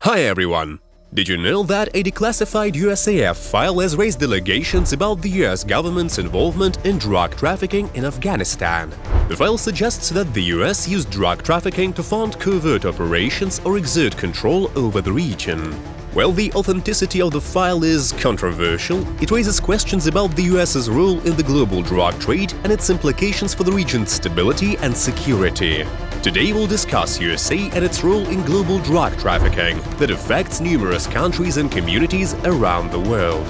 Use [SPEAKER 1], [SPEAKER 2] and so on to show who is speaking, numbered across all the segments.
[SPEAKER 1] Hi everyone! Did you know that a declassified USAF file has raised allegations about the US government's involvement in drug trafficking in Afghanistan? The file suggests that the US used drug trafficking to fund covert operations or exert control over the region. While the authenticity of the file is controversial, it raises questions about the US's role in the global drug trade and its implications for the region's stability and security. Today we'll discuss USA and its role in global drug trafficking that affects numerous countries and communities around the world.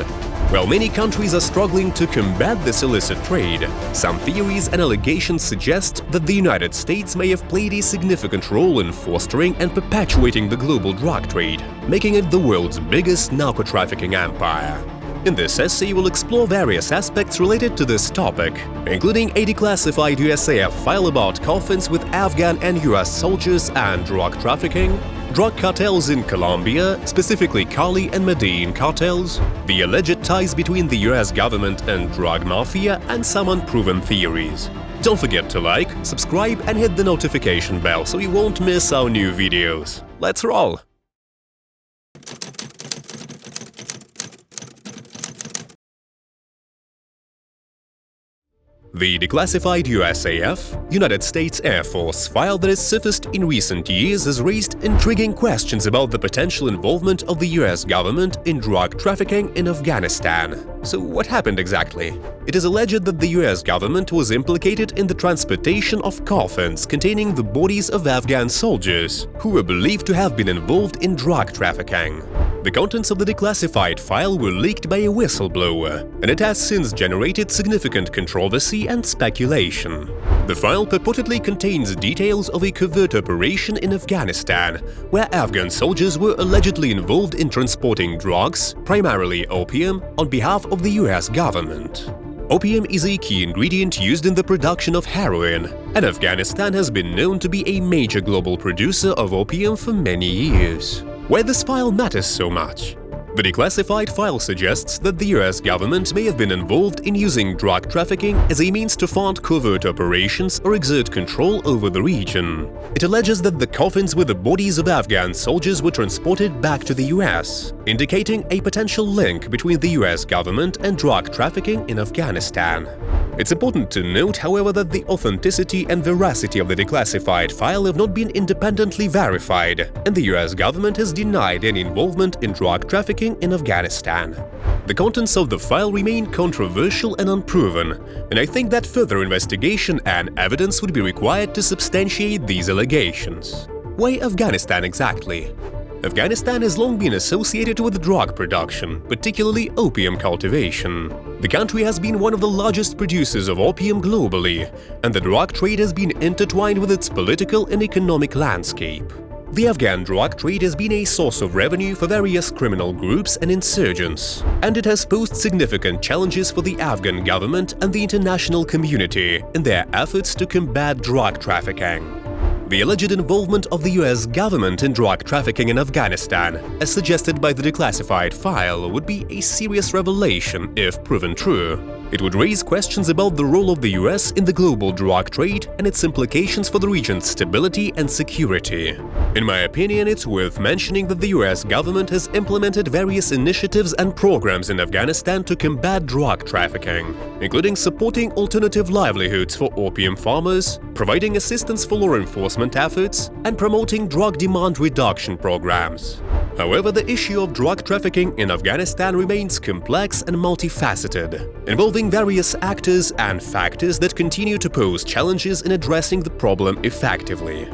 [SPEAKER 1] While many countries are struggling to combat this illicit trade, some theories and allegations suggest that the United States may have played a significant role in fostering and perpetuating the global drug trade, making it the world's biggest narcotrafficking empire. In this essay, we'll explore various aspects related to this topic, including a declassified USAF file about coffins with Afghan and US soldiers and drug trafficking, drug cartels in Colombia, specifically Cali and Medellin cartels, the alleged ties between the US government and drug mafia, and some unproven theories. Don't forget to like, subscribe and hit the notification bell so you won't miss our new videos. Let's roll! The declassified USAF, United States Air Force file that has surfaced in recent years has raised intriguing questions about the potential involvement of the US government in drug trafficking in Afghanistan. So what happened exactly? It is alleged that the US government was implicated in the transportation of coffins containing the bodies of Afghan soldiers who were believed to have been involved in drug trafficking. The contents of the declassified file were leaked by a whistleblower, and it has since generated significant controversy and speculation. The file purportedly contains details of a covert operation in Afghanistan, where Afghan soldiers were allegedly involved in transporting drugs, primarily opium, on behalf of the US government. Opium is a key ingredient used in the production of heroin, and Afghanistan has been known to be a major global producer of opium for many years. Why this file matters so much? The declassified file suggests that the US government may have been involved in using drug trafficking as a means to fund covert operations or exert control over the region. It alleges that the coffins with the bodies of Afghan soldiers were transported back to the US, indicating a potential link between the US government and drug trafficking in Afghanistan. It's important to note, however, that the authenticity and veracity of the declassified file have not been independently verified, and the US government has denied any involvement in drug trafficking in Afghanistan. The contents of the file remain controversial and unproven, and I think that further investigation and evidence would be required to substantiate these allegations. Why Afghanistan exactly? Afghanistan has long been associated with drug production, particularly opium cultivation. The country has been one of the largest producers of opium globally, and the drug trade has been intertwined with its political and economic landscape. The Afghan drug trade has been a source of revenue for various criminal groups and insurgents, and it has posed significant challenges for the Afghan government and the international community in their efforts to combat drug trafficking. The alleged involvement of the US government in drug trafficking in Afghanistan, as suggested by the declassified file, would be a serious revelation if proven true. It would raise questions about the role of the US in the global drug trade and its implications for the region's stability and security. In my opinion, it's worth mentioning that the US government has implemented various initiatives and programs in Afghanistan to combat drug trafficking, including supporting alternative livelihoods for opium farmers, providing assistance for law enforcement efforts, and promoting drug demand reduction programs. However, the issue of drug trafficking in Afghanistan remains complex and multifaceted, involving various actors and factors that continue to pose challenges in addressing the problem effectively.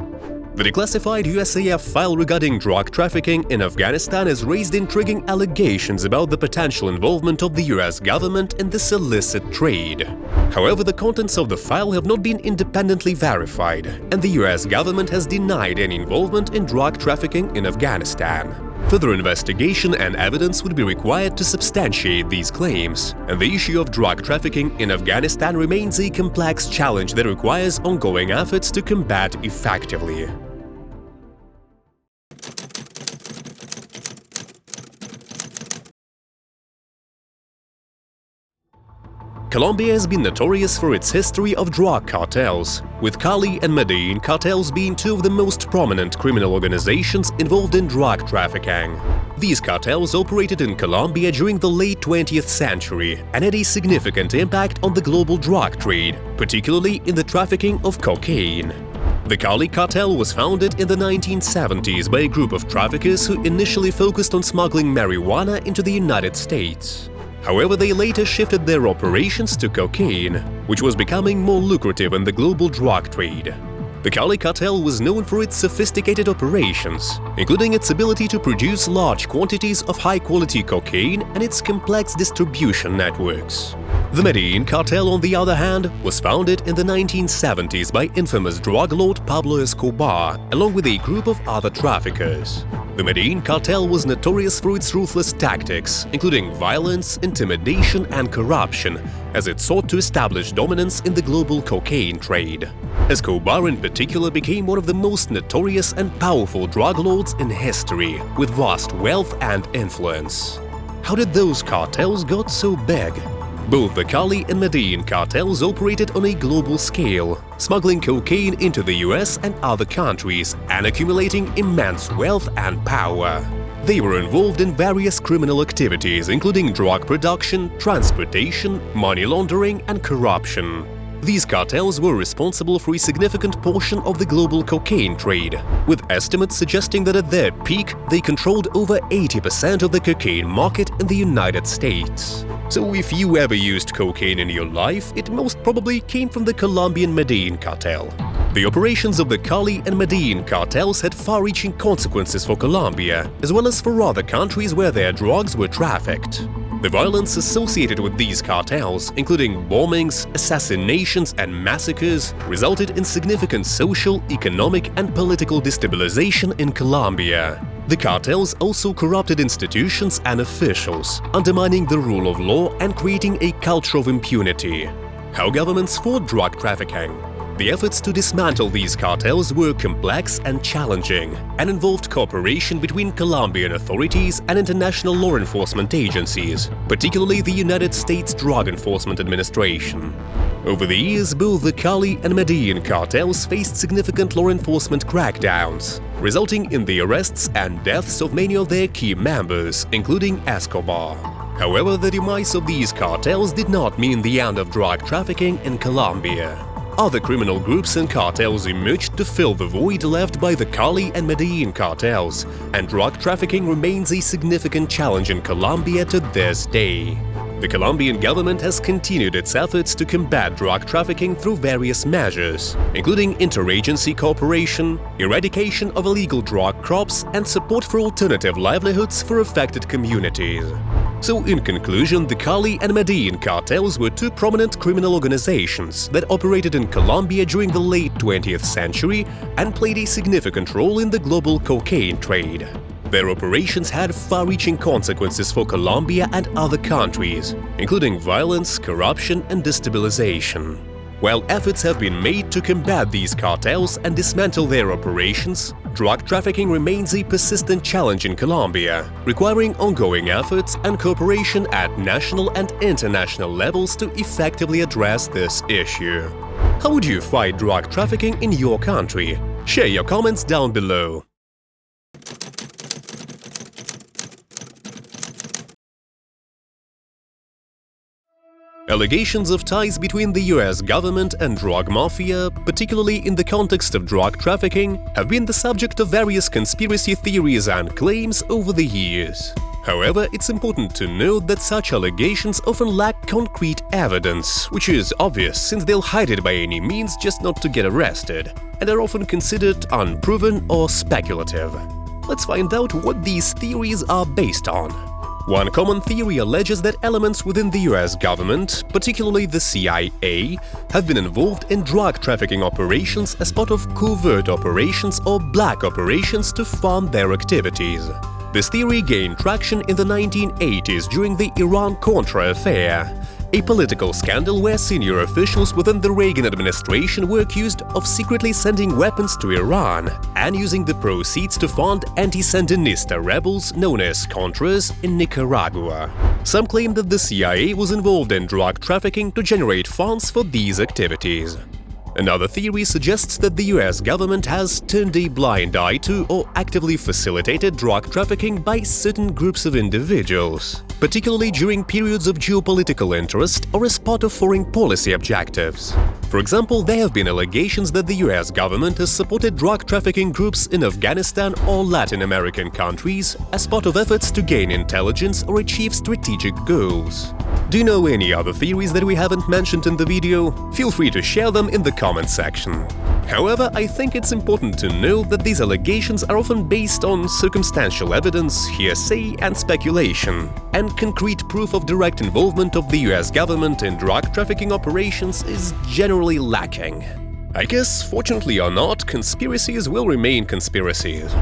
[SPEAKER 1] The declassified USAF file regarding drug trafficking in Afghanistan has raised intriguing allegations about the potential involvement of the US government in this illicit trade. However, the contents of the file have not been independently verified, and the US government has denied any involvement in drug trafficking in Afghanistan. Further investigation and evidence would be required to substantiate these claims, and the issue of drug trafficking in Afghanistan remains a complex challenge that requires ongoing efforts to combat effectively. Colombia has been notorious for its history of drug cartels, with Cali and Medellin cartels being two of the most prominent criminal organizations involved in drug trafficking. These cartels operated in Colombia during the late 20th century and had a significant impact on the global drug trade, particularly in the trafficking of cocaine. The Cali cartel was founded in the 1970s by a group of traffickers who initially focused on smuggling marijuana into the United States. However, they later shifted their operations to cocaine, which was becoming more lucrative in the global drug trade. The Cali cartel was known for its sophisticated operations, including its ability to produce large quantities of high-quality cocaine and its complex distribution networks. The Medellin cartel, on the other hand, was founded in the 1970s by infamous drug lord Pablo Escobar, along with a group of other traffickers. The Medellin cartel was notorious for its ruthless tactics, including violence, intimidation, and corruption, as it sought to establish dominance in the global cocaine trade. Escobar in particular became one of the most notorious and powerful drug lords in history, with vast wealth and influence. How did those cartels get so big? Both the Cali and Medellin cartels operated on a global scale, smuggling cocaine into the US and other countries and accumulating immense wealth and power. They were involved in various criminal activities, including drug production, transportation, money laundering, and corruption. These cartels were responsible for a significant portion of the global cocaine trade, with estimates suggesting that at their peak they controlled over 80% of the cocaine market in the United States. So if you ever used cocaine in your life, it most probably came from the Colombian Medellin cartel. The operations of the Cali and Medellin cartels had far-reaching consequences for Colombia, as well as for other countries where their drugs were trafficked. The violence associated with these cartels, including bombings, assassinations, and massacres, resulted in significant social, economic, and political destabilization in Colombia. The cartels also corrupted institutions and officials, undermining the rule of law and creating a culture of impunity. How governments fought drug trafficking? The efforts to dismantle these cartels were complex and challenging, and involved cooperation between Colombian authorities and international law enforcement agencies, particularly the United States Drug Enforcement Administration. Over the years, both the Cali and Medellin cartels faced significant law enforcement crackdowns, resulting in the arrests and deaths of many of their key members, including Escobar. However, the demise of these cartels did not mean the end of drug trafficking in Colombia. Other criminal groups and cartels emerged to fill the void left by the Cali and Medellin cartels, and drug trafficking remains a significant challenge in Colombia to this day. The Colombian government has continued its efforts to combat drug trafficking through various measures, including interagency cooperation, eradication of illegal drug crops, and support for alternative livelihoods for affected communities. So, in conclusion, the Cali and Medellin cartels were two prominent criminal organizations that operated in Colombia during the late 20th century and played a significant role in the global cocaine trade. Their operations had far-reaching consequences for Colombia and other countries, including violence, corruption, and destabilization. While efforts have been made to combat these cartels and dismantle their operations, drug trafficking remains a persistent challenge in Colombia, requiring ongoing efforts and cooperation at national and international levels to effectively address this issue. How would you fight drug trafficking in your country? Share your comments down below. Allegations of ties between the US government and drug mafia, particularly in the context of drug trafficking, have been the subject of various conspiracy theories and claims over the years. However, it's important to note that such allegations often lack concrete evidence, which is obvious since they'll hide it by any means just not to get arrested, and are often considered unproven or speculative. Let's find out what these theories are based on. One common theory alleges that elements within the US government, particularly the CIA, have been involved in drug trafficking operations as part of covert operations or black operations to fund their activities. This theory gained traction in the 1980s during the Iran-Contra affair, a political scandal where senior officials within the Reagan administration were accused of secretly sending weapons to Iran and using the proceeds to fund anti-Sandinista rebels known as Contras in Nicaragua. Some claim that the CIA was involved in drug trafficking to generate funds for these activities. Another theory suggests that the US government has turned a blind eye to or actively facilitated drug trafficking by certain groups of individuals, particularly during periods of geopolitical interest or as part of foreign policy objectives. For example, there have been allegations that the US government has supported drug trafficking groups in Afghanistan or Latin American countries as part of efforts to gain intelligence or achieve strategic goals. Do you know any other theories that we haven't mentioned in the video? Feel free to share them in the comment section. However, I think it's important to note that these allegations are often based on circumstantial evidence, hearsay, and speculation, and concrete proof of direct involvement of the US government in drug trafficking operations is generally lacking. I guess, fortunately or not, conspiracies will remain conspiracies.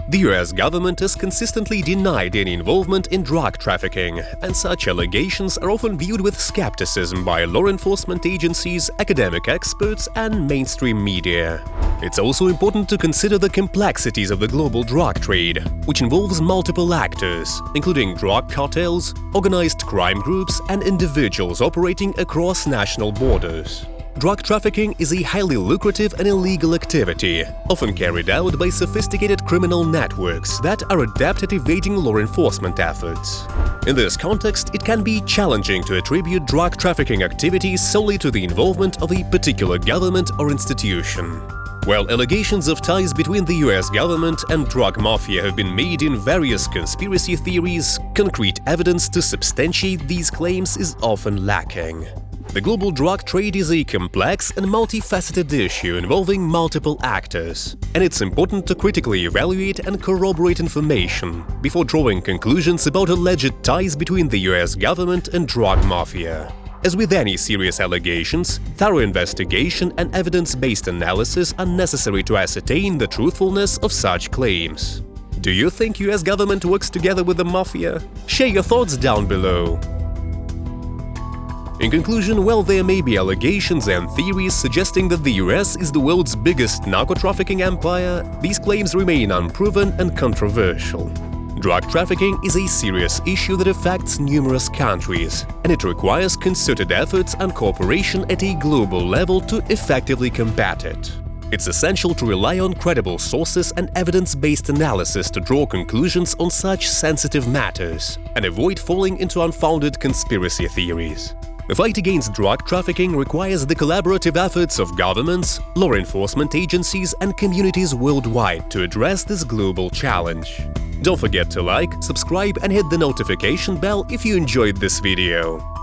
[SPEAKER 1] The US government has consistently denied any involvement in drug trafficking, and such allegations are often viewed with skepticism by law enforcement agencies, academic experts, and mainstream media. It's also important to consider the complexities of the global drug trade, which involves multiple actors, including drug cartels, organized crime groups, and individuals operating across national borders. Drug trafficking is a highly lucrative and illegal activity, often carried out by sophisticated criminal networks that are adept at evading law enforcement efforts. In this context, it can be challenging to attribute drug trafficking activities solely to the involvement of a particular government or institution. While allegations of ties between the US government and drug mafia have been made in various conspiracy theories, concrete evidence to substantiate these claims is often lacking. The global drug trade is a complex and multifaceted issue involving multiple actors, and it's important to critically evaluate and corroborate information before drawing conclusions about alleged ties between the US government and drug mafia. As with any serious allegations, thorough investigation and evidence-based analysis are necessary to ascertain the truthfulness of such claims. Do you think US government works together with the mafia? Share your thoughts down below. In conclusion, while there may be allegations and theories suggesting that the US is the world's biggest narcotrafficking empire, these claims remain unproven and controversial. Drug trafficking is a serious issue that affects numerous countries, and it requires concerted efforts and cooperation at a global level to effectively combat it. It's essential to rely on credible sources and evidence-based analysis to draw conclusions on such sensitive matters and avoid falling into unfounded conspiracy theories. The fight against drug trafficking requires the collaborative efforts of governments, law enforcement agencies, and communities worldwide to address this global challenge. Don't forget to like, subscribe, and hit the notification bell if you enjoyed this video.